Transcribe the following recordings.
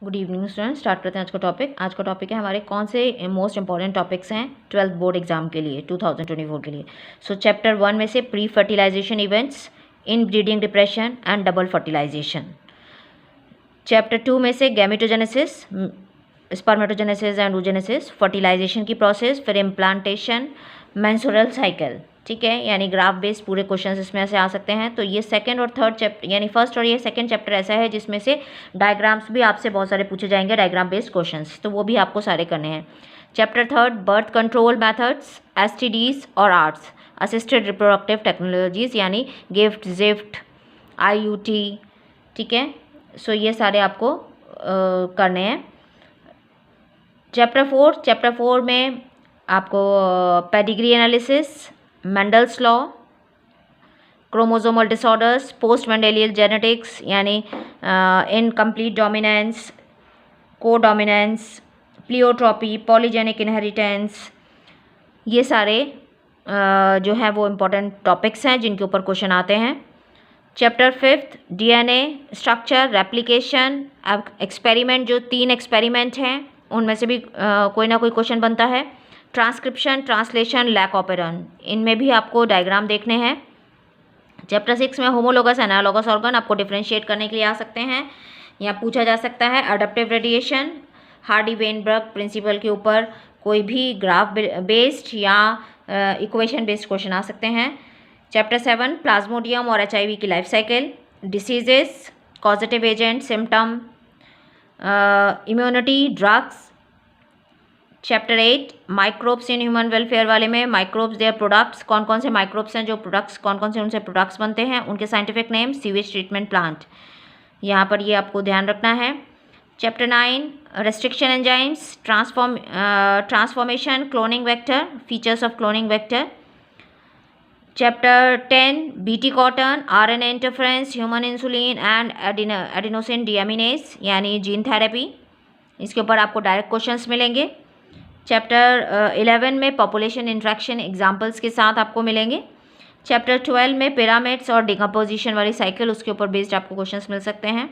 Good evening student. Start करते हैं आज का टॉपिक। आज का टॉपिक है हमारे कौन से मोस्ट इंपॉर्टेंट टॉपिक्स हैं 12th बोर्ड एग्जाम के लिए 2024 के लिए। सो चैप्टर 1 में से pre fertilisation events, inbreeding depression and double fertilisation. Chapter 2 में से gametogenesis, spermatogenesis and oogenesis, fertilisation की प्रोसेस, फिर इम्प्लांटेशन, मेंस्ट्रुअल साइकिल। ठीक है, यानी ग्राफ बेस्ड पूरे क्वेश्चंस इसमें से आ सकते हैं। तो ये सेकंड और थर्ड चैप्टर यानी फर्स्ट और ये सेकंड चैप्टर ऐसा है जिसमें से डायग्राम्स भी आपसे बहुत सारे पूछे जाएंगे, डायग्राम बेस्ड क्वेश्चंस, तो वो भी आपको सारे करने हैं। Chapter third birth control methods, STDs और आर्ट्स, असिस्टेड रिप्रोडक्टिव टेक्नोलॉजीज यानी गिफ्ट, जिफ्ट, आईयूटी। ठीक है, सो ये सारे आपको करने हैं। चैप्टर फोर में आपको pedigree analysis, Mendel's law, chromosomal disorders, post Mendelian genetics यानी incomplete dominance, codominance, pleiotropy, polygenic inheritance, ये सारे जो है वो इम्पोर्टेंट टॉपिक्स हैं जिनके ऊपर क्वेश्चन आते हैं। Chapter fifth DNA structure, replication, experiment, जो 3 एक्सपेरिमेंट हैं उनमें से भी कोई ना कोई क्वेश्चन बनता है। ट्रांसक्रिप्शन, ट्रांसलेशन, लैक ऑपेरन, इनमें भी आपको डायग्राम देखने हैं। चैप्टर 6 में होमोलोगस, एनालॉगस ऑर्गन आपको डिफरेंशिएट करने के लिए आ सकते हैं या पूछा जा सकता है। अडप्टिव रेडिएशन, हार्डी-वेनबर्ग प्रिंसिपल के ऊपर कोई भी ग्राफ बेस्ड या इक्वेशन बेस्ड क्वेश्चन आ सकते हैं। चैप्टर 7 प्लाज्मोडियम और HIV की life cycle, diseases, causative agent, symptom, immunity, drugs. Chapter 8 microbes in human welfare वाले में माइक्रोब्स, देयर प्रोडक्ट्स, कौन कौन से माइक्रोब्स हैं जो प्रोडक्ट्स, कौन कौन से उनसे प्रोडक्ट्स बनते हैं, उनके scientific name, sewage treatment plant, यहाँ पर ये आपको ध्यान रखना है। Chapter 9 restriction enzymes, transformation, cloning vector, features of cloning vector. Chapter 10 BT cotton, RNA interference, human insulin and adenosine deaminase यानी जीन थेरेपी, इसके ऊपर आपको डायरेक्ट क्वेश्चंस मिलेंगे। चैप्टर 11 में पॉपुलेशन इंट्रैक्शन एग्जाम्पल्स के साथ आपको मिलेंगे। चैप्टर 12 में पिरामिड्स और डिकम्पोजिशन वाली साइकिल, उसके ऊपर बेस्ड आपको क्वेश्चंस मिल सकते हैं।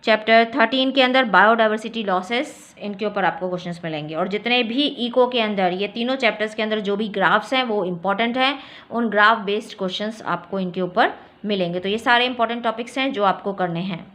चैप्टर 13 के अंदर बायोडाइवर्सिटी लॉसेस, इनके ऊपर आपको क्वेश्चंस मिलेंगे। और जितने भी इको के अंदर, ये तीनों चैप्टर्स के अंदर जो भी ग्राफ्स हैं वो इंपॉर्टेंट हैं, उन ग्राफ बेस्ड क्वेश्चंस आपको इनके ऊपर मिलेंगे। तो ये सारे इंपॉर्टेंट टॉपिक्स हैं जो आपको करने हैं।